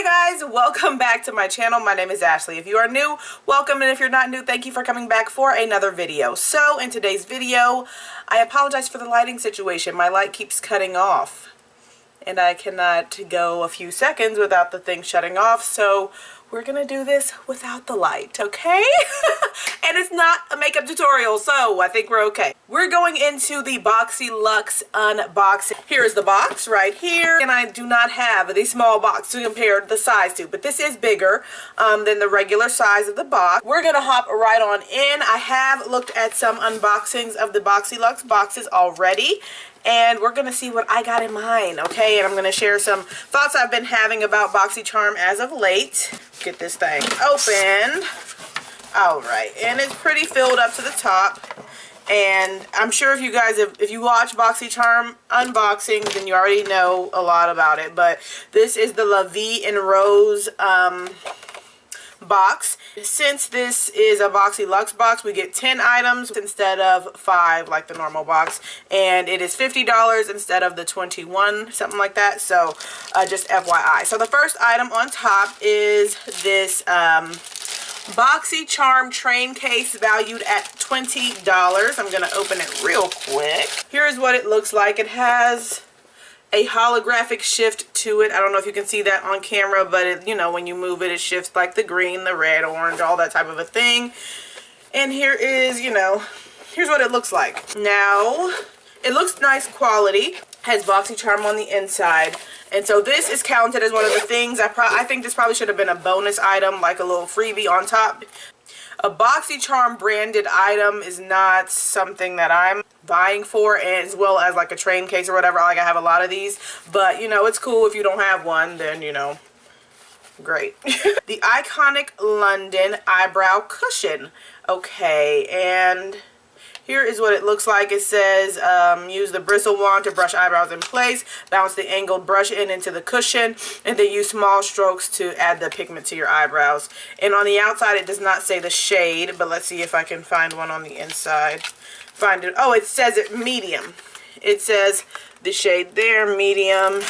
Hi guys, welcome back to my channel. My name is Ashley. If you are new, welcome, and if you're not new, thank you for coming back for another video. So in today's video, I apologize for the lighting situation. My light keeps cutting off and I cannot go a few seconds without the thing shutting off, so we're gonna do this without the light, okay? And it's not a makeup tutorial, so I think we're okay. We're going into the BoxyLuxe unboxing. Here is the box right here, and I do not have the small box to compare the size to, but this is bigger than the regular size of the box. We're gonna hop right on in. I have looked at some unboxings of the BoxyLuxe boxes already, and we're gonna see what I got in mine, okay? And I'm gonna share some thoughts I've been having about BoxyCharm as of late. Get this thing opened. All right, and it's pretty filled up to the top. And I'm sure if you guys, if you watch BoxyCharm unboxings, then you already know a lot about it. But this is the La Vie en Rose box. Since this is a BoxyLuxe box, we get 10 items instead of 5 like the normal box, and it is $50 instead of the 21, something like that. So just FYI. So the first item on top is this Boxycharm Traincase, valued at $20. I'm gonna open it real quick. Here's what it looks like. It has a holographic shift to it. I don't know if you can see that on camera, but it, you know, when you move it, it shifts like the green, the red, orange, all that type of a thing. And here is, you know, here's what it looks like. Now, it looks nice quality. Has BoxyCharm on the inside. And so this is counted as one of the things. I think this probably should have been a bonus item, like a little freebie on top. A BoxyCharm branded item is not something that I'm buying for, as well as like a train case or whatever. Like, I have a lot of these, but you know, it's cool if you don't have one, then you know, great. The iconic London eyebrow cushion. Okay, and here is what it looks like. It says, use the bristle wand to brush eyebrows in place, bounce the angled brush into the cushion, and then use small strokes to add the pigment to your eyebrows. And on the outside, it does not say the shade, but let's see if I can find one on the inside. Find it. Oh, it says it medium. It says the shade there, medium.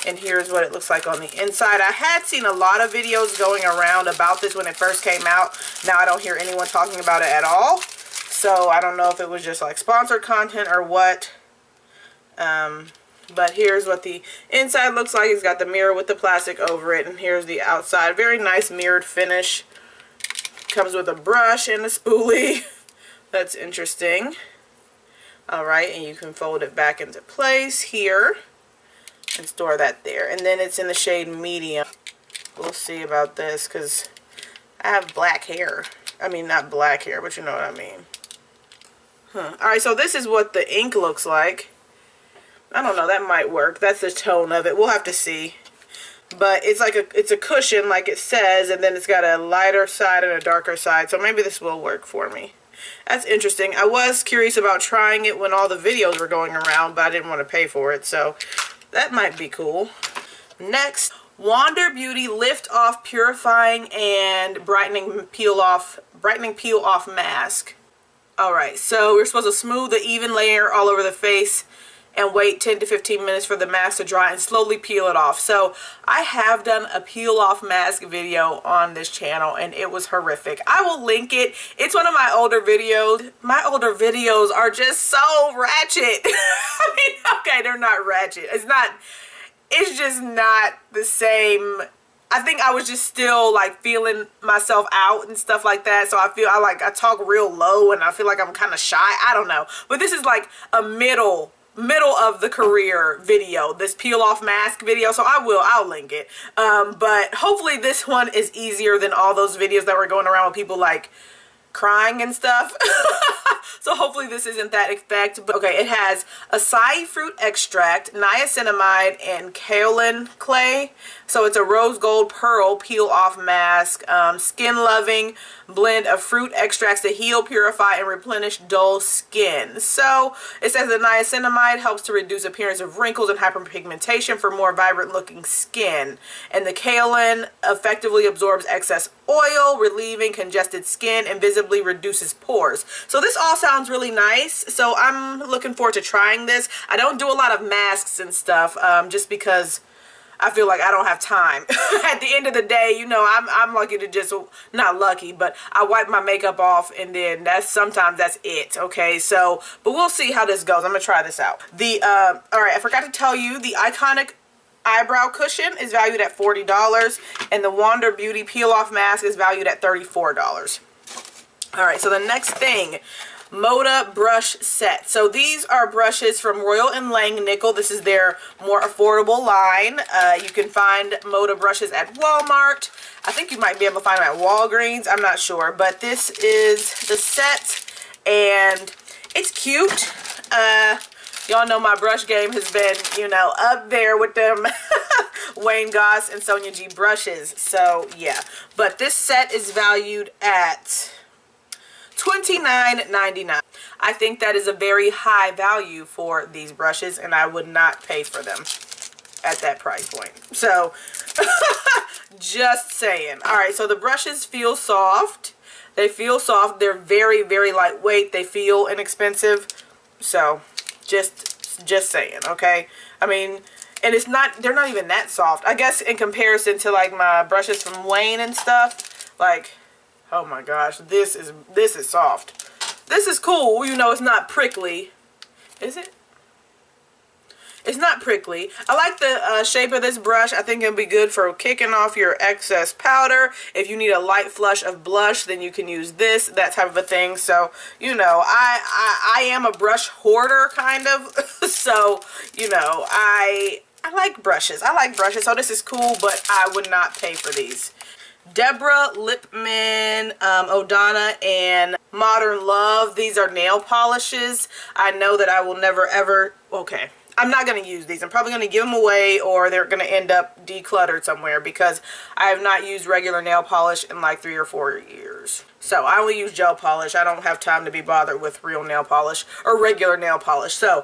And here's what it looks like on the inside. I had seen a lot of videos going around about this when it first came out. Now I don't hear anyone talking about it at all. So I don't know if it was just like sponsored content or what. But here's what the inside looks like. It's got the mirror with the plastic over it. And here's the outside. Very nice mirrored finish. Comes with a brush and a spoolie. That's interesting. Alright, and you can fold it back into place here. And store that there. And then it's in the shade medium. We'll see about this because I have black hair. I mean, not black hair, but you know what I mean. Alright, so this is what the ink looks like. I don't know, that might work. That's the tone of it. We'll have to see. But it's like it's a cushion, like it says, and then it's got a lighter side and a darker side. So maybe this will work for me. That's interesting. I was curious about trying it when all the videos were going around, but I didn't want to pay for it. So that might be cool. Next, Wander Beauty Lift Off Purifying and Brightening Peel Off Mask. Alright, so we're supposed to smooth the even layer all over the face and wait 10 to 15 minutes for the mask to dry and slowly peel it off. So I have done a peel off mask video on this channel and it was horrific. I will link it. It's one of my older videos. My older videos are just so ratchet. I mean, okay, they're not ratchet. It's just not the same. I think I was just still like feeling myself out and stuff like that. So I talk real low and I feel like I'm kind of shy. I don't know. But this is like a middle of the career video, this peel off mask video, so I'll link it. But hopefully this one is easier than all those videos that were going around with people like crying and stuff. So hopefully this isn't that effect. But okay, it has acai fruit extract, niacinamide, and kaolin clay. So it's a rose gold pearl peel off mask, skin loving blend of fruit extracts to heal, purify, and replenish dull skin. So it says the niacinamide helps to reduce appearance of wrinkles and hyperpigmentation for more vibrant looking skin, and the kaolin effectively absorbs excess oil, relieving congested skin, and visibly reduces pores. So this all sounds really nice, so I'm looking forward to trying this. I don't do a lot of masks and stuff just because I feel like I don't have time. At the end of the day, you know, I'm lucky to just, not lucky, but I wipe my makeup off and then sometimes that's it, okay? So, but we'll see how this goes. I'm gonna try this out. Alright, I forgot to tell you, the Iconic Eyebrow Cushion is valued at $40, and the Wander Beauty Peel Off Mask is valued at $34. Alright, so the next thing, Moda brush set. So these are brushes from Royal & Langnickel. This is their more affordable line. You can find Moda brushes at Walmart. I think you might be able to find them at Walgreens. I'm not sure. But this is the set, and it's cute. Y'all know my brush game has been, you know, up there with them Wayne Goss and Sonia G brushes. So, yeah. But this set is valued at $29.99. I think that is a very high value for these brushes, and I would not pay for them at that price point. So, just saying. Alright, so the brushes feel soft. They feel soft. They're very, very lightweight. They feel inexpensive. So, just saying, okay? I mean, and they're not even that soft. I guess in comparison to like my brushes from Wayne and stuff, like, oh my gosh, this is soft. This is cool. You know, it's not prickly. Is it? It's not prickly. I like the shape of this brush. I think it'll be good for kicking off your excess powder. If you need a light flush of blush, then you can use this, that type of a thing. So, you know, I am a brush hoarder, kind of. So, you know, I like brushes. I like brushes, so this is cool, but I would not pay for these. Debora, Lippmann, Odana, and Modern Love. These are nail polishes. I know that I will never ever, okay, I'm not going to use these. I'm probably going to give them away, or they're going to end up decluttered somewhere, because I have not used regular nail polish in like 3 or 4 years. So I only use gel polish. I don't have time to be bothered with real nail polish or regular nail polish. So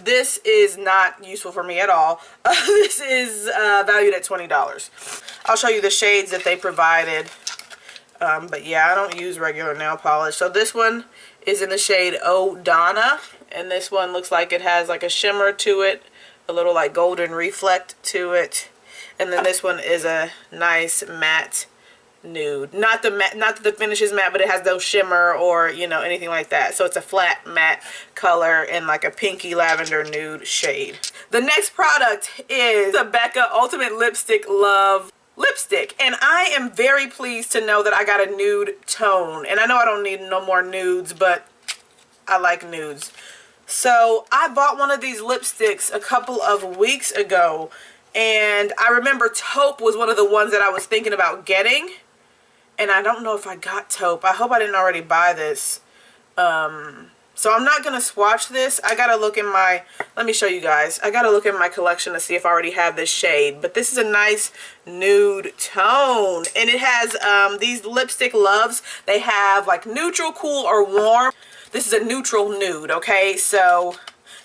this is not useful for me at all. This is valued at $20. I'll show you the shades that they provided. But yeah, I don't use regular nail polish. So this one is in the shade Odana, and this one looks like it has like a shimmer to it, a little like golden reflect to it. And then this one is a nice matte nude. Not that the finish is matte, but it has no shimmer or, you know, anything like that. So it's a flat matte color in like a pinky lavender nude shade. The next product is the Becca Ultimate Lipstick Love lipstick, and I am very pleased to know that I got a nude tone. And I know I don't need no more nudes, but I like nudes. So I bought one of these lipsticks a couple of weeks ago, and I remember Taupe was one of the ones that I was thinking about getting, and I don't know if I got Taupe. I hope I didn't already buy this. So I'm not going to swatch this. I got to look in my, let me show you guys. I got to look in my collection to see if I already have this shade. But this is a nice nude tone. And it has these lipstick loves. They have like neutral, cool, or warm. This is a neutral nude, okay? So,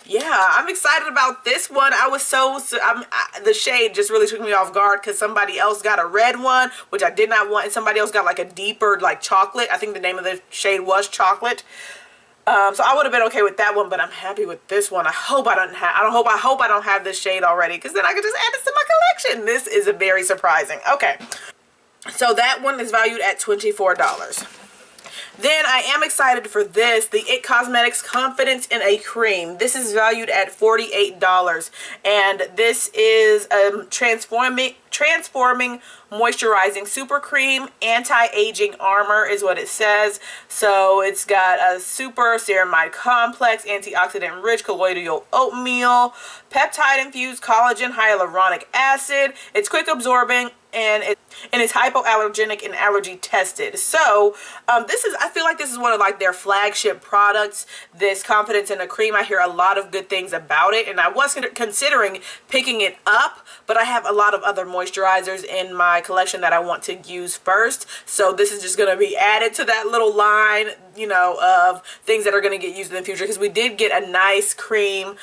yeah, I'm excited about this one. I was the shade just really took me off guard because somebody else got a red one, which I did not want. And somebody else got like a deeper, like chocolate. I think the name of the shade was chocolate. So I would have been okay with that one, but I'm happy with this one. I hope I don't have this shade already, because then I can just add this to my collection. This is very surprising. Okay, so that one is valued at $24. Then I am excited for this, the IT Cosmetics Confidence in a Cream. This is valued at $48, and this is transforming moisturizing super cream, anti-aging armor is what it says. So it's got a super ceramide complex, antioxidant rich colloidal oatmeal, peptide infused collagen hyaluronic acid. It's quick absorbing, and it's hypoallergenic and allergy tested. So I feel like this is one of like their flagship products, this Confidence in a Cream. I hear a lot of good things about it, and I was considering picking it up, but I have a lot of other moisturizers in my collection that I want to use first. So this is just going to be added to that little line, you know, of things that are going to get used in the future, because we did get a nice cream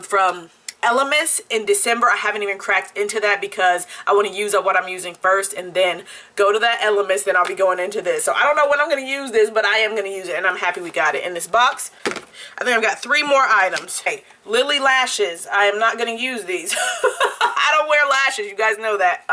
from Elemis in December. I haven't even cracked into that because I want to use up what I'm using first and then go to that Elemis. Then I'll be going into this. So I don't know when I'm going to use this, but I am going to use it, and I'm happy we got it in this box. I think I've got 3 more items. Hey, Lilly lashes. I am not going to use these. I don't wear lashes. You guys know that.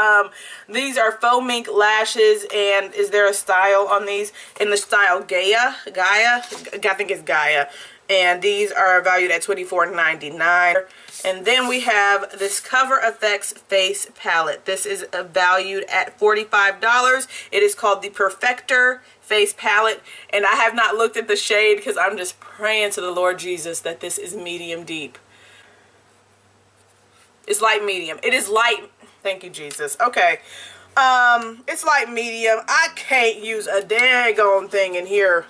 These are faux mink lashes, and is there a style on these? In the style Gaia? I think it's Gaia. And these are valued at $24.99. And then we have this CoverFX face palette. This is valued at $45. It is called the Perfector face palette, and I have not looked at the shade because I'm just praying to the Lord Jesus that this is medium deep. It's light medium. It is light. Thank you, Jesus. Okay. It's light medium. I can't use a daggone thing in here.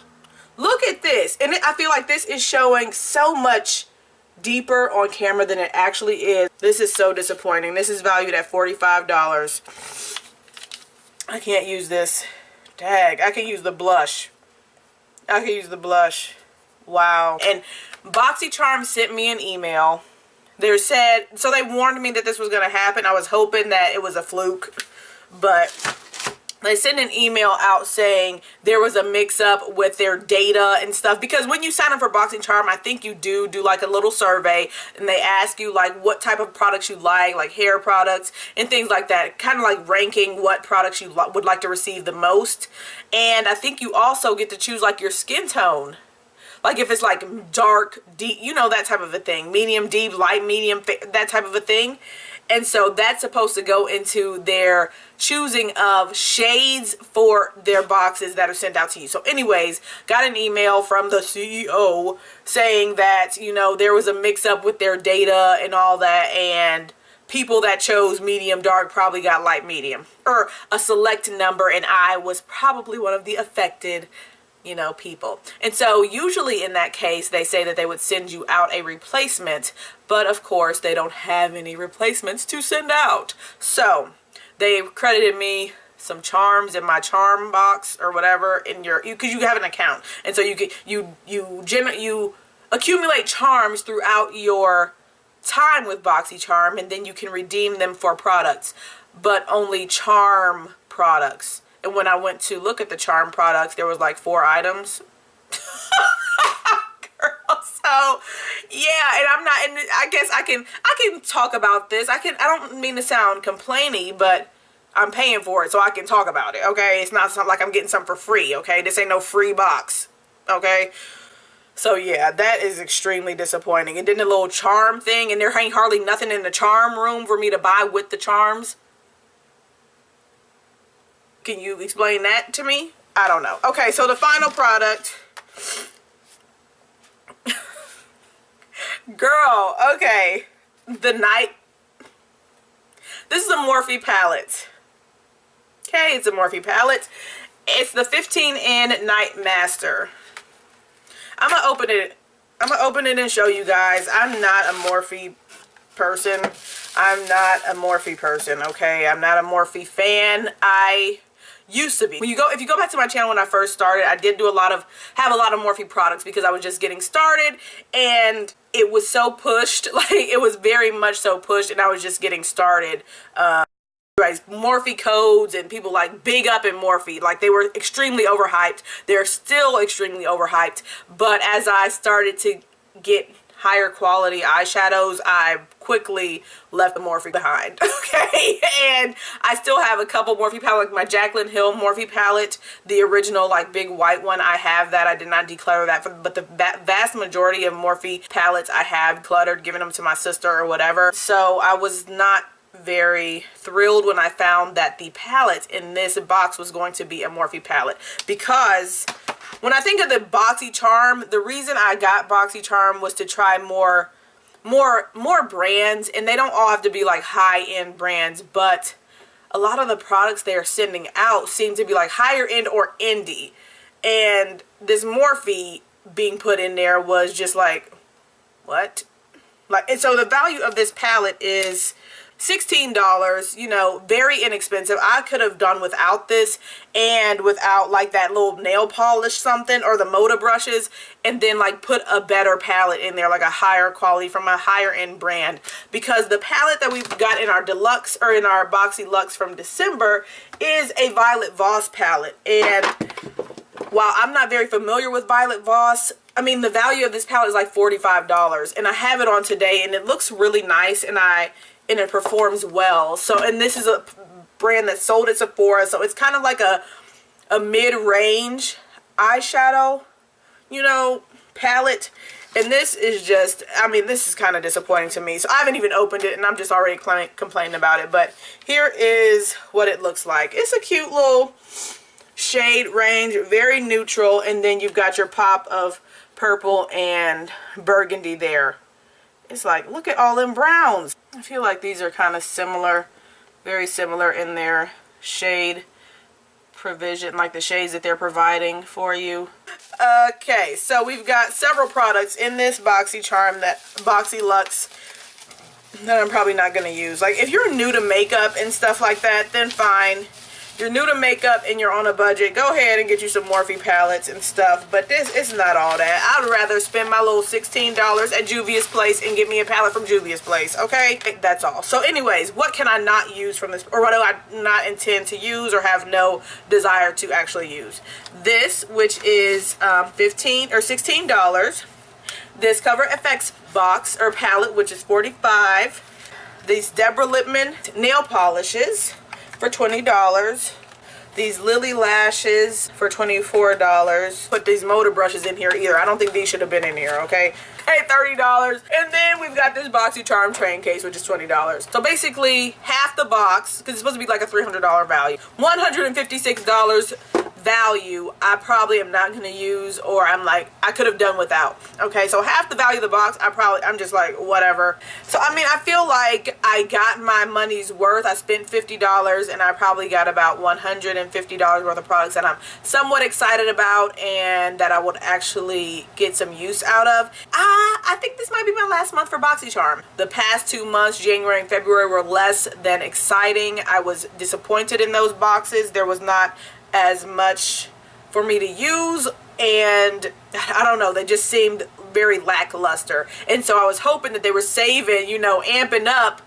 Look at this. And I feel like this is showing so much deeper on camera than it actually is. This is so disappointing. This is valued at $45. I can't use this. Dag, I can use the blush. I can use the blush. Wow. And Boxycharm sent me an email. They said, so they warned me that this was going to happen. I was hoping that it was a fluke, but they sent an email out saying there was a mix-up with their data and stuff. Because when you sign up for Boxycharm, I think you do like a little survey, and they ask you like what type of products you like hair products and things like that. Kind of like ranking what products you would like to receive the most. And I think you also get to choose like your skin tone. Like if it's like dark, deep, you know, that type of a thing. Medium, deep, light, medium, that type of a thing. And so that's supposed to go into their choosing of shades for their boxes that are sent out to you. So anyways, got an email from the CEO saying that, you know, there was a mix up with their data and all that, and people that chose medium dark probably got light medium, or a select number, and I was probably one of the affected, you know, people. And so usually in that case they say that they would send you out a replacement, but of course they don't have any replacements to send out. So they credited me some charms in my charm box or whatever in your, because you have an account, and so you accumulate charms throughout your time with Boxycharm, and then you can redeem them for products, but only charm products. And when I went to look at the charm products, there was like 4 items. Girl, so yeah, and I'm not, and I guess I can talk about this. I don't mean to sound complainy, but I'm paying for it, so I can talk about it, okay? It's not like I'm getting something for free, okay? This ain't no free box, okay? So yeah, that is extremely disappointing. And then the little charm thing, and there ain't hardly nothing in the charm room for me to buy with the charms. Can you explain that to me? I don't know. Okay, so the final product. Girl, okay. The night. This is a Morphe palette. Okay, it's a Morphe palette. It's the 15N Night Master. I'm gonna open it. I'm gonna open it and show you guys. I'm not a Morphe person. I'm not a Morphe person, okay? I'm not a Morphe fan. I used to be. If you go back to my channel when I first started, I did do have a lot of Morphe products because I was just getting started, and it was so pushed. Like, it was very much so pushed, and I was just getting started. Morphe codes and people like big up in Morphe, like they were extremely overhyped. They're still extremely overhyped, but as I started to get higher quality eyeshadows, I quickly left the Morphe behind. Okay, and I still have a couple Morphe palettes, like my Jaclyn Hill Morphe palette, the original like big white one. I have that. I did not declutter that, but the vast majority of Morphe palettes I have cluttered, giving them to my sister or whatever. So I was not very thrilled when I found that the palette in this box was going to be a Morphe palette, because when I think of the Boxycharm, the reason I got Boxycharm was to try more brands, and they don't all have to be like high-end brands, but a lot of the products they are sending out seem to be like higher end or indie, and this Morphe being put in there was just like, what? Like, and so the value of this palette is $16, you know, very inexpensive. I could have done without this and without like that little nail polish something or the Moda brushes, and then like put a better palette in there, like a higher quality from a higher end brand, because the palette that we've got in our deluxe or in our BoxyLuxe from December is a Violet Voss palette. And while I'm not very familiar with Violet Voss, I mean, the value of this palette is like $45, and I have it on today and it looks really nice, and it performs well. So, and this is a brand that's sold at Sephora, so it's kind of like a mid-range eyeshadow, you know, palette. And this is just, I mean, this is kind of disappointing to me. So I haven't even opened it and I'm just already complaining about it. But here is what it looks like. It's a cute little shade range, very neutral, and then you've got your pop of purple and burgundy there. It's like, look at all them browns. I feel like these are kind of similar, very similar in their shade provision, like the shades that they're providing for you. Okay, so we've got several products in this Boxycharm, that BoxyLuxe, that I'm probably not going to use. Like, if you're new to makeup and stuff like that, then fine. You're new to makeup and you're on a budget, go ahead and get you some Morphe palettes and stuff. But this is not all that. I'd rather spend my little $16 at Juvia's Place and get me a palette from Juvia's Place, okay? That's all. So anyways, what can I not use from this, or what do I not intend to use or have no desire to actually use? This, which is $15 or $16. This CoverFX box or palette, which is $45. These Debora Lippmann nail polishes for $20. These Lilly lashes for $24. Put these Moda brushes in here either. I don't think these should have been in here, okay? Hey, $30. And then we've got this Boxycharm Traincase, which is $20. So basically half the box, because it's supposed to be like a $300 value. $156 value I probably am not going to use, or I'm like, I could have done without. Okay, so half the value of the box, I'm just like, whatever. So I mean, I feel like I got my money's worth. I spent $50 and I probably got about $150 worth of products that I'm somewhat excited about and that I would actually get some use out of. I think this might be my last month for Boxycharm. The past 2 months, January and February, were less than exciting. I was disappointed in those boxes. There was not as much for me to use, and I don't know, they just seemed very lackluster. And so I was hoping that they were saving, you know, amping up,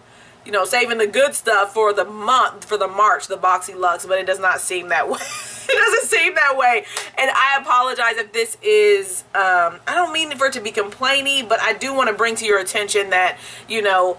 you know, saving the good stuff for the month, for the March, the BoxyLuxe, but it does not seem that way. It doesn't seem that way. And I apologize if this is, I don't mean for it to be complainy, but I do want to bring to your attention that, you know,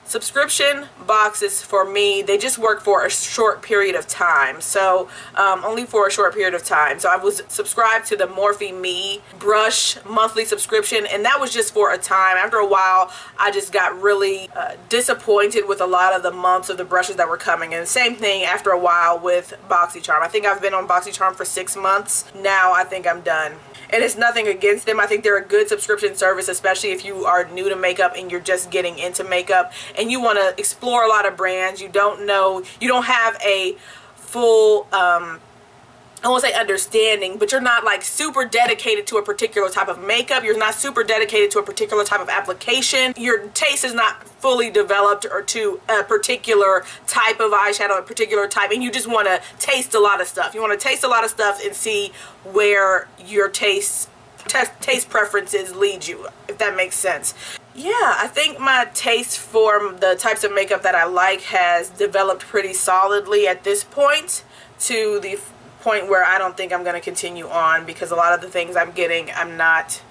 subscription boxes for me, they just work for a short period of time. So only for a short period of time. So I was subscribed to the Morphe Me brush monthly subscription, and that was just for a time. After a while, I just got really disappointed with a lot of the months of the brushes that were coming. And same thing after a while with Boxycharm. I think I've been on Boxycharm for 6 months now. I think I'm done. And it's nothing against them. I think they're a good subscription service, especially if you are new to makeup and you're just getting into makeup and you want to explore a lot of brands. You don't know, you don't have a full, I won't say understanding, but you're not like super dedicated to a particular type of makeup. You're not super dedicated to a particular type of application. Your taste is not fully developed or to a particular type of eyeshadow, a particular type, and you just want to taste a lot of stuff. You want to taste a lot of stuff and see where your taste preferences lead you, if that makes sense. Yeah, I think my taste for the types of makeup that I like has developed pretty solidly at this point, to the point where I don't think I'm going to continue on, because a lot of the things I'm getting I'm not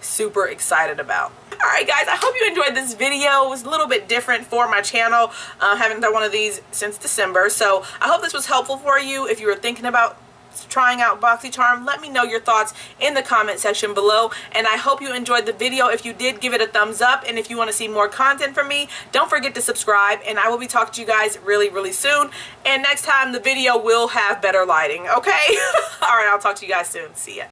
super excited about. Alright guys, I hope you enjoyed this video. It was a little bit different for my channel. Haven't done one of these since December, so I hope this was helpful for you. If you were thinking about trying out Boxycharm, let me know your thoughts in the comment section below, and I hope you enjoyed the video. If you did, give it a thumbs up, and if you want to see more content from me, don't forget to subscribe, and I will be talking to you guys really soon. And next time the video will have better lighting, okay? Alright, I'll talk to you guys soon. See ya.